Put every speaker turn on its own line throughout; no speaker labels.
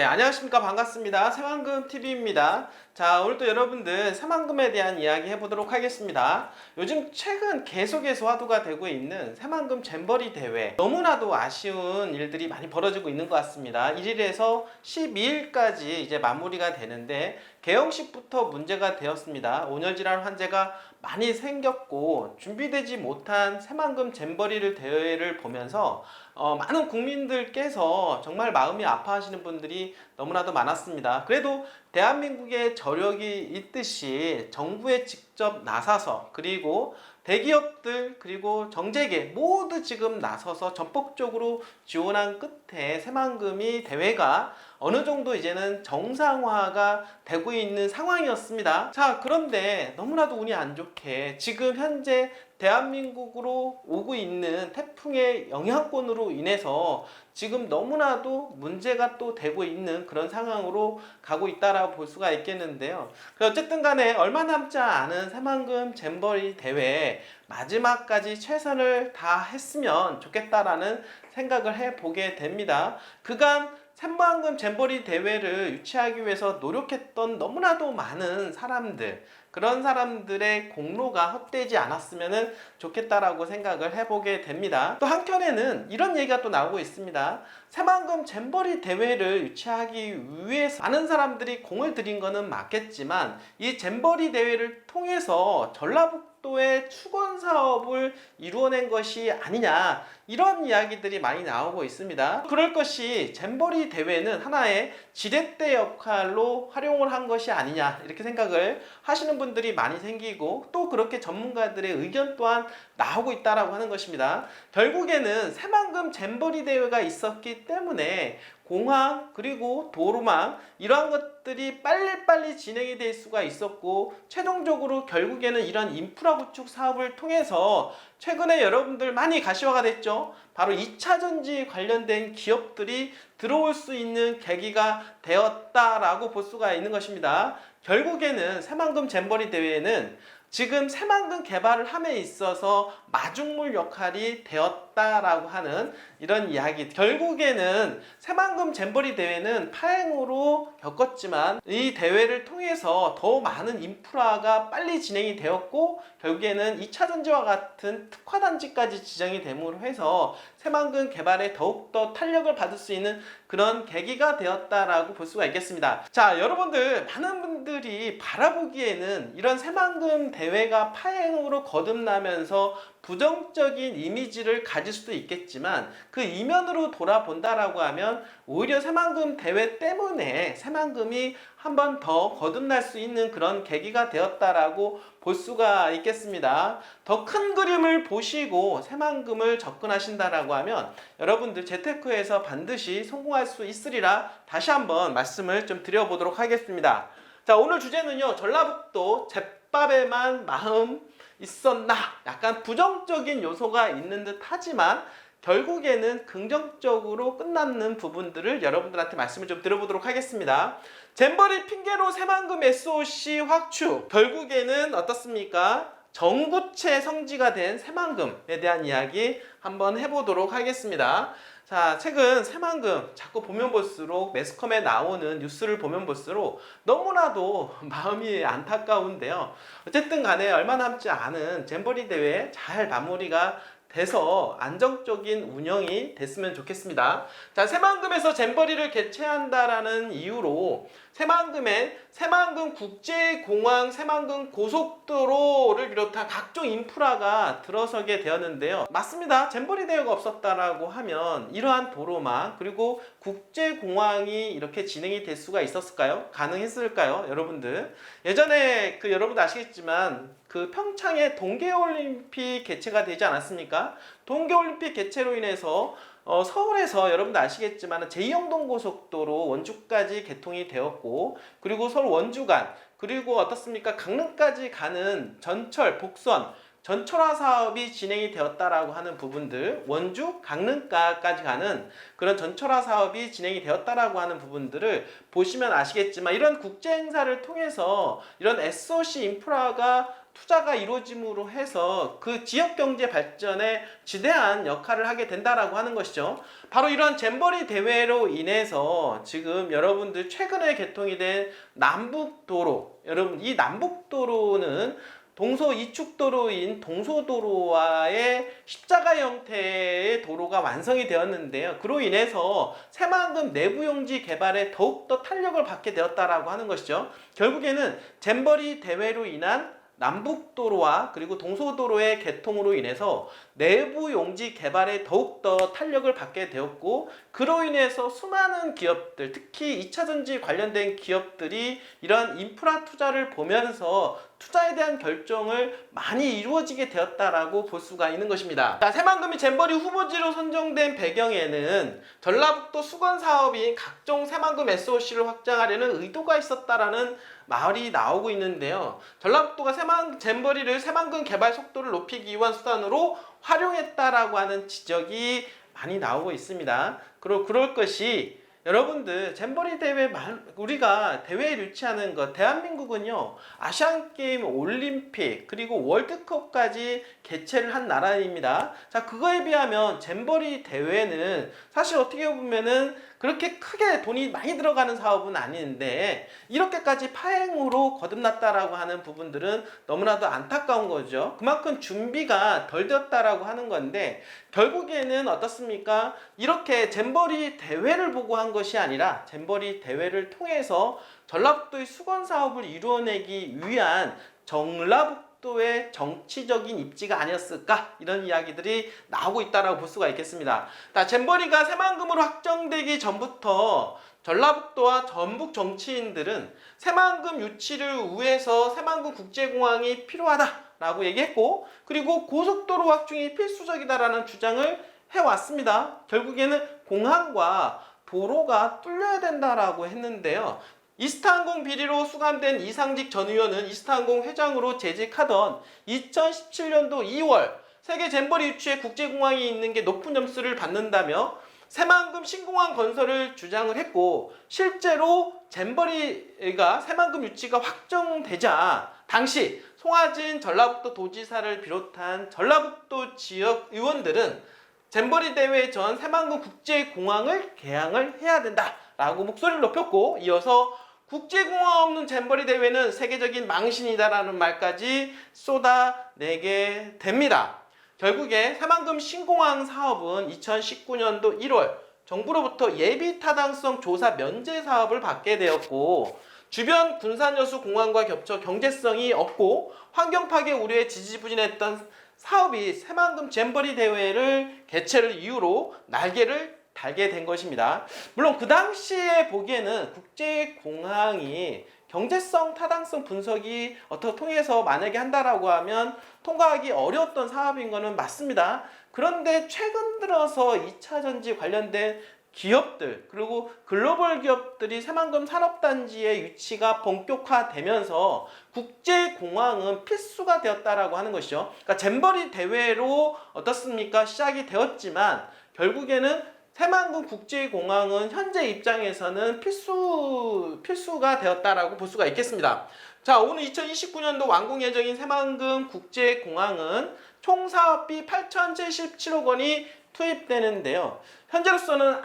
안녕하십니까. 반갑습니다. 새만금TV입니다. 자, 오늘도 여러분들 새만금에 대한 이야기 해보도록 하겠습니다. 요즘 최근 계속해서 화두가 되고 있는 새만금 잼버리 대회, 너무나도 아쉬운 일들이 많이 벌어지고 있는 것 같습니다. 1일에서 12일까지 이제 마무리가 되는데 개영식부터 문제가 되었습니다. 온열질환 환자가 많이 생겼고 준비되지 못한 새만금 잼버리를 대회를 보면서 많은 국민들께서 정말 마음이 아파하시는 분들이 너무나도 많았습니다. 그래도 대한민국의 저력이 있듯이 정부에 직접 나서서, 그리고 대기업들 그리고 정재계 모두 지금 나서서 전폭적으로 지원한 끝에 새만금이 대회가 어느 정도 이제는 정상화가 되고 있는 상황이었습니다. 자, 그런데 너무나도 운이 안 좋게 지금 현재 대한민국으로 오고 있는 태풍의 영향권으로 인해서 지금 너무나도 문제가 또 되고 있는 그런 상황으로 가고 있다라고 볼 수가 있겠는데요. 어쨌든 간에 얼마 남지 않은 새만금 잼버리 대회 마지막까지 최선을 다했으면 좋겠다라는 생각을 해보게 됩니다. 그간 새만금 잼버리 대회를 유치하기 위해서 노력했던 너무나도 많은 사람들, 그런 사람들의 공로가 헛되지 않았으면 좋겠다라고 생각을 해보게 됩니다. 또 한켠에는 이런 얘기가 또 나오고 있습니다. 새만금 잼버리 대회를 유치하기 위해서 많은 사람들이 공을 들인 거는 맞겠지만 이 잼버리 대회를 통해서 전라북도의 축원 사업을 이루어낸 것이 아니냐, 이런 이야기들이 많이 나오고 있습니다. 그럴 것이 잼버리 대회는 하나의 지렛대 역할로 활용을 한 것이 아니냐, 이렇게 생각을 하시는 분들이 많이 생기고, 또 그렇게 전문가들의 의견 또한 나오고 있다라고 하는 것입니다. 결국에는 새만금 잼버리 대회가 있었기 때문에 공항 그리고 도로망 이러한 것들이 빨리빨리 진행이 될 수가 있었고, 최종적으로 결국에는 이런 인프라 구축 사업을 통해서 최근에 여러분들 많이 가시화가 됐죠. 바로 2차전지 관련된 기업들이 들어올 수 있는 계기가 되었다라고 볼 수가 있는 것입니다. 결국에는 새만금 잼버리 대회는 지금 새만금 개발을 함에 있어서 마중물 역할이 되었다라고 하는 이런 이야기. 결국에는 새만금 잼버리 대회는 파행으로 겪었지만 이 대회를 통해서 더 많은 인프라가 빨리 진행이 되었고, 결국에는 2차전지와 같은 특화단지까지 지정이 됨으로 해서 새만금 개발에 더욱더 탄력을 받을 수 있는 그런 계기가 되었다라고 볼 수가 있겠습니다. 자, 여러분들 많은 분들이 바라보기에는 이런 새만금 대회가 파행으로 거듭나면서 부정적인 이미지를 가질 수도 있겠지만 그 이면으로 돌아본다라고 하면 오히려 새만금 대회 때문에 새만금이 한 번 더 거듭날 수 있는 그런 계기가 되었다라고 볼 수가 있겠습니다. 더 큰 그림을 보시고 새만금을 접근하신다라고 하면 여러분들 재테크에서 반드시 성공할 수 있으리라 다시 한번 말씀을 좀 드려보도록 하겠습니다. 자, 오늘 주제는요, 전라북도 잿밥에만 마음 있었나, 약간 부정적인 요소가 있는 듯 하지만 결국에는 긍정적으로 끝나는 부분들을 여러분들한테 말씀을 좀 드려보도록 하겠습니다. 잼버리 핑계로 새만금 SOC 확충, 결국에는 어떻습니까? 전구체 성지가 된 새만금에 대한 이야기 한번 해보도록 하겠습니다. 자, 최근 새만금 자꾸 보면 볼수록 매스컴에 나오는 뉴스를 보면 볼수록 너무나도 마음이 안타까운데요. 어쨌든 간에 얼마 남지 않은 잼버리 대회 잘 마무리가 돼서 안정적인 운영이 됐으면 좋겠습니다. 자, 새만금에서 잼버리를 개최한다라는 이유로 새만금엔 새만금 국제공항, 새만금 고속도로를 비롯한 각종 인프라가 들어서게 되었는데요. 맞습니다. 잼버리 대회가 없었다라고 하면 이러한 도로망 그리고 국제공항이 이렇게 진행이 될 수가 있었을까요? 가능했을까요? 여러분들 예전에 여러분들 아시겠지만 평창에 동계올림픽 개최가 되지 않았습니까? 동계올림픽 개최로 인해서 서울에서 여러분들 아시겠지만 제2영동고속도로 원주까지 개통이 되었고, 그리고 서울 원주 간, 그리고 어떻습니까? 강릉까지 가는 전철, 복선, 전철화 사업이 진행이 되었다라고 하는 부분들, 원주, 강릉까지 가는 그런 전철화 사업이 진행이 되었다라고 하는 부분들을 보시면 아시겠지만 이런 국제 행사를 통해서 이런 SOC 인프라가 투자가 이루어짐으로 해서 그 지역 경제 발전에 지대한 역할을 하게 된다라고 하는 것이죠. 바로 이런 잼버리 대회로 인해서 지금 여러분들 최근에 개통이 된 남북도로, 여러분 이 남북도로는 동서 이축도로인 동서도로와의 십자가 형태의 도로가 완성이 되었는데요. 그로 인해서 새만금 내부용지 개발에 더욱더 탄력을 받게 되었다라고 하는 것이죠. 결국에는 잼버리 대회로 인한 남북도로와 그리고 동서도로의 개통으로 인해서 내부 용지 개발에 더욱더 탄력을 받게 되었고, 그로 인해서 수많은 기업들, 특히 2차전지 관련된 기업들이 이러한 인프라 투자를 보면서 투자에 대한 결정을 많이 이루어지게 되었다라고 볼 수가 있는 것입니다. 자, 새만금이 잼버리 후보지로 선정된 배경에는 전라북도 수건 사업인 각종 새만금 SOC를 확장하려는 의도가 있었다라는 말이 나오고 있는데요. 전라북도가 잼버리를 새만금 개발 속도를 높이기 위한 수단으로 활용했다라고 하는 지적이 많이 나오고 있습니다. 그럴 것이 여러분들 잼버리 대회 우리가 대회에 유치하는 것, 대한민국은요 아시안게임, 올림픽 그리고 월드컵까지 개최를 한 나라입니다. 자, 그거에 비하면 잼버리 대회는 사실 어떻게 보면은 그렇게 크게 돈이 많이 들어가는 사업은 아닌데 이렇게까지 파행으로 거듭났다라고 하는 부분들은 너무나도 안타까운 거죠. 그만큼 준비가 덜 되었다라고 하는 건데, 결국에는 어떻습니까? 이렇게 잼버리 대회를 보고 한 것이 아니라 잼버리 대회를 통해서 전라북도의 수건 사업을 이루어내기 위한 전라북도의 정치적인 입지가 아니었을까, 이런 이야기들이 나오고 있다고 볼 수가 있겠습니다. 잼버리가 새만금으로 확정되기 전부터 전라북도와 전북 정치인들은 새만금 유치를 위해서 새만금 국제공항이 필요하다라고 얘기했고, 그리고 고속도로 확충이 필수적이다라는 주장을 해왔습니다. 결국에는 공항과 도로가 뚫려야 된다라고 했는데요. 이스타항공 비리로 수감된 이상직 전 의원은 이스타항공 회장으로 재직하던 2017년도 2월 세계 잼버리 유치에 국제공항이 있는 게 높은 점수를 받는다며 새만금 신공항 건설을 주장을 했고, 실제로 잼버리가 새만금 유치가 확정되자 당시 송하진 전라북도 도지사를 비롯한 전라북도 지역 의원들은 잼버리 대회 전 새만금 국제공항을 개항을 해야 된다라고 목소리를 높였고, 이어서 국제공항 없는 잼버리 대회는 세계적인 망신이다라는 말까지 쏟아내게 됩니다. 결국에 새만금 신공항 사업은 2019년도 1월 정부로부터 예비 타당성 조사 면제 사업을 받게 되었고, 주변 군산여수 공항과 겹쳐 경제성이 없고 환경 파괴 우려에 지지부진했던 사업이 새만금 잼버리 대회를 개최를 이유로 날개를 달게 된 것입니다. 물론 그 당시에 보기에는 국제공항이 경제성, 타당성 분석이 어떻게 통해서 만약에 한다라고 하면 통과하기 어려웠던 사업인 거는 맞습니다. 그런데 최근 들어서 2차 전지 관련된 기업들, 그리고 글로벌 기업들이 새만금 산업단지의 유치가 본격화되면서 국제공항은 필수가 되었다라고 하는 것이죠. 그러니까 잼버리 대회로 어떻습니까? 시작이 되었지만 결국에는 새만금 국제공항은 현재 입장에서는 필수가 되었다라고 볼 수가 있겠습니다. 자, 오늘 2029년도 완공 예정인 새만금 국제공항은 총 사업비 8,077억 원이 투입되는데요. 현재로서는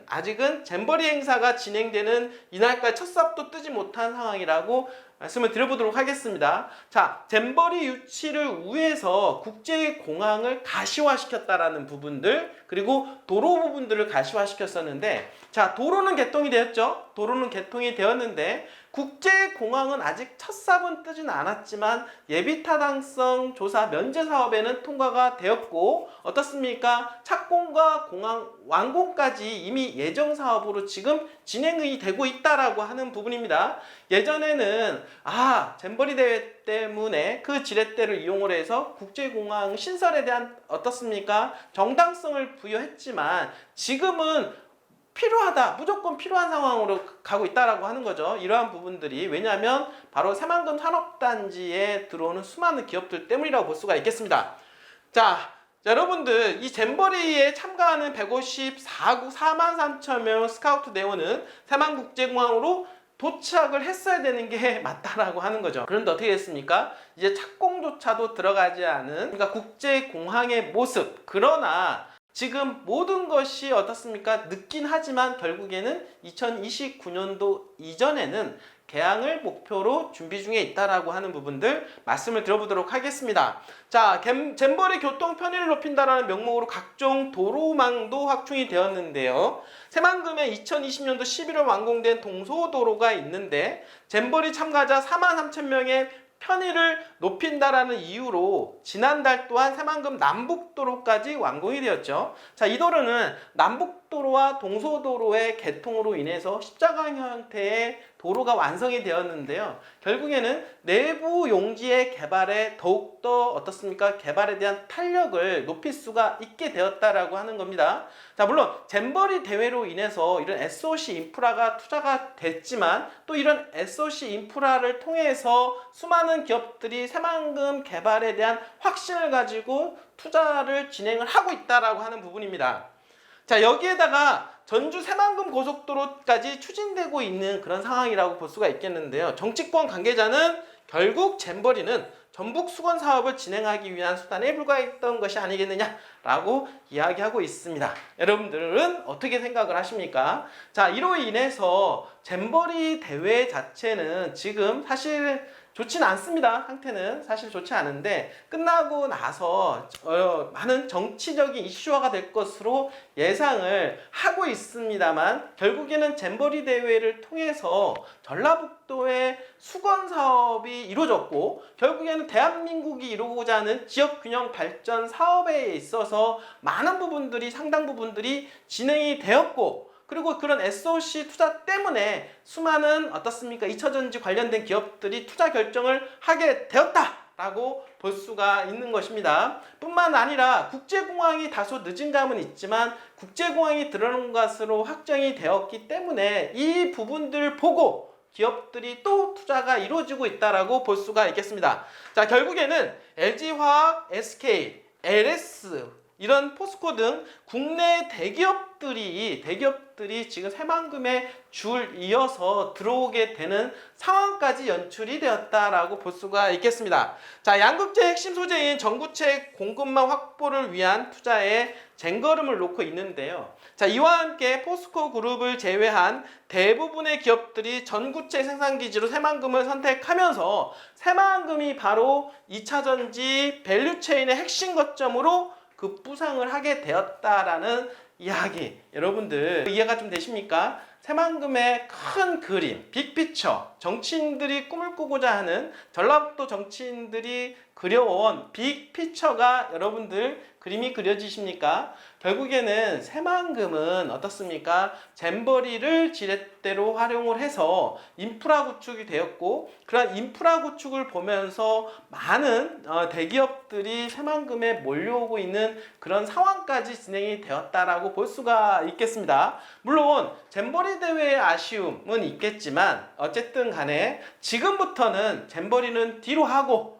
아직은 잼버리 행사가 진행되는 이날까지 첫 삽도 뜨지 못한 상황이라고 말씀을 드려보도록 하겠습니다. 자, 잼버리 유치를 위해서 국제공항을 가시화시켰다라는 부분들, 그리고 도로 부분들을 가시화시켰었는데, 자, 도로는 개통이 되었죠. 도로는 개통이 되었는데 국제공항은 아직 첫 삽은 뜨지는 않았지만 예비타당성 조사 면제 사업에는 통과가 되었고, 어떻습니까? 착공과 공항 완공까지 이미 예정 사업으로 지금 진행이 되고 있다라고 하는 부분입니다. 예전에는 잼버리 대회 때문에 그 지렛대를 이용을 해서 국제공항 신설에 대한 어떻습니까? 정당성을 부여했지만 지금은 무조건 필요한 상황으로 가고 있다라고 하는 거죠. 이러한 부분들이 왜냐하면 바로 새만금 산업단지에 들어오는 수많은 기업들 때문이라고 볼 수가 있겠습니다. 자, 여러분들 이 잼버리에 참가하는 154국 43,000명 스카우트 대원은 새만국제공항으로 도착을 했어야 되는 게 맞다라고 하는 거죠. 그런데 어떻게 됐습니까? 이제 착공조차도 들어가지 않은, 그러니까 국제공항의 모습. 그러나 지금 모든 것이 어떻습니까? 늦긴 하지만 결국에는 2029년도 이전에는 개항을 목표로 준비 중에 있다라고 하는 부분들 말씀을 드려보도록 하겠습니다. 자, 잼버리 교통 편의를 높인다라는 명목으로 각종 도로망도 확충이 되었는데요. 새만금에 2020년도 11월 완공된 동소도로가 있는데 잼버리 참가자 43,000명의 편의를 높인다라는 이유로 지난달 또한 새만금 남북도로까지 완공이 되었죠. 자, 이 도로는 남북도로와 동소도로의 개통으로 인해서 십자가 형태의 도로가 완성이 되었는데요. 결국에는 내부 용지의 개발에 더욱더 어떻습니까? 개발에 대한 탄력을 높일 수가 있게 되었다라고 하는 겁니다. 자, 물론 잼버리 대회로 인해서 이런 SOC 인프라가 투자가 됐지만 또 이런 SOC 인프라를 통해서 수많은 기업들이 새만금 개발에 대한 확신을 가지고 투자를 진행을 하고 있다라고 하는 부분입니다. 자, 여기에다가 전주 새만금 고속도로까지 추진되고 있는 그런 상황이라고 볼 수가 있겠는데요. 정치권 관계자는 결국 잼버리는 전북 수건 사업을 진행하기 위한 수단에 불과했던 것이 아니겠느냐라고 이야기하고 있습니다. 여러분들은 어떻게 생각을 하십니까? 자, 이로 인해서 잼버리 대회 자체는 지금 사실 좋지는 않습니다. 상태는 사실 좋지 않은데 끝나고 나서 많은 정치적인 이슈화가 될 것으로 예상을 하고 있습니다만 결국에는 잼버리 대회를 통해서 전라북도의 수건 사업이 이루어졌고 결국에는 대한민국이 이루고자 하는 지역균형 발전 사업에 있어서 많은 부분들이 상당 부분들이 진행이 되었고 그리고 그런 SOC 투자 때문에 수많은 어떻습니까? 2차전지 관련된 기업들이 투자 결정을 하게 되었다라고 볼 수가 있는 것입니다. 뿐만 아니라 국제공항이 다소 늦은 감은 있지만 국제공항이 들어오는 것으로 확정이 되었기 때문에 이 부분들을 보고 기업들이 또 투자가 이루어지고 있다라고 볼 수가 있겠습니다. 자, 결국에는 LG화학, SK, LS 이런 포스코 등 국내 대기업들이 지금 새만금에 줄 이어서 들어오게 되는 상황까지 연출이 되었다라고 볼 수가 있겠습니다. 자, 양극재 핵심 소재인 전구체 공급망 확보를 위한 투자에 쟁걸음을 놓고 있는데요. 자, 이와 함께 포스코 그룹을 제외한 대부분의 기업들이 전구체 생산 기지로 새만금을 선택하면서 새만금이 바로 2차전지 밸류체인의 핵심 거점으로 급부상을 하게 되었다라는 이야기, 여러분들 이해가 좀 되십니까? 새만금의 큰 그림, 빅피처, 정치인들이 꿈을 꾸고자 하는 전라북도 정치인들이 그려온 빅피처가 여러분들 그림이 그려지십니까? 결국에는 새만금은 어떻습니까? 잼버리를 지렛대로 활용을 해서 인프라 구축이 되었고 그런 인프라 구축을 보면서 많은 대기업들이 새만금에 몰려오고 있는 그런 상황까지 진행이 되었다라고 볼 수가 있겠습니다. 물론 잼버리 대회의 아쉬움은 있겠지만 어쨌든 간에 지금부터는 잼버리는 뒤로 하고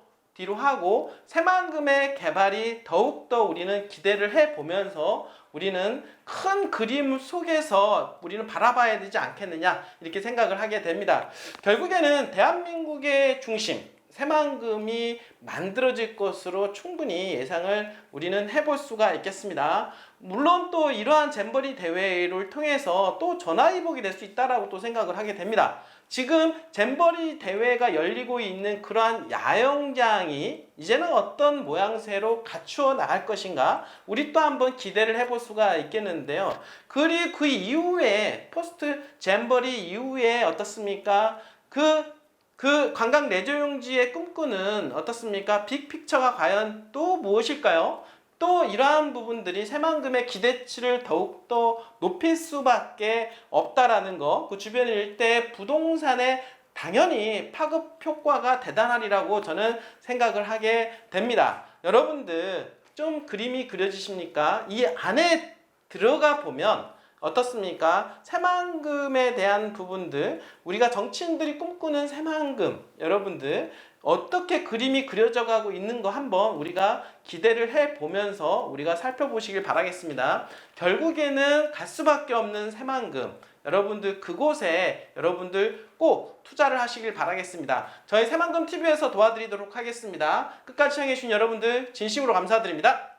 새만금의 개발이 더욱더 우리는 기대를 해보면서 우리는 큰 그림 속에서 우리는 바라봐야 되지 않겠느냐 이렇게 생각을 하게 됩니다. 결국에는 대한민국의 중심 새만금이 만들어질 것으로 충분히 예상을 우리는 해볼 수가 있겠습니다. 물론 또 이러한 잼버리 대회를 통해서 또 전화위복이 될 수 있다라고 또 생각을 하게 됩니다. 지금 잼버리 대회가 열리고 있는 그러한 야영장이 이제는 어떤 모양새로 갖추어 나갈 것인가 우리 또 한번 기대를 해볼 수가 있겠는데요. 그리고 그 이후에 포스트 잼버리 이후에 어떻습니까? 그 관광 레저용지의 꿈꾸는 어떻습니까? 빅픽처가 과연 또 무엇일까요? 또 이러한 부분들이 새만금의 기대치를 더욱더 높일 수밖에 없다라는 거, 그 주변 일대 부동산에 당연히 파급 효과가 대단하리라고 저는 생각을 하게 됩니다. 여러분들 좀 그림이 그려지십니까? 이 안에 들어가 보면 어떻습니까? 새만금에 대한 부분들, 우리가 정치인들이 꿈꾸는 새만금, 여러분들 어떻게 그림이 그려져 가고 있는 거 한번 우리가 기대를 해 보면서 우리가 살펴보시길 바라겠습니다. 결국에는 갈 수밖에 없는 새만금, 여러분들 그곳에 여러분들 꼭 투자를 하시길 바라겠습니다. 저희 새만금 TV에서 도와드리도록 하겠습니다. 끝까지 시청해주신 여러분들 진심으로 감사드립니다.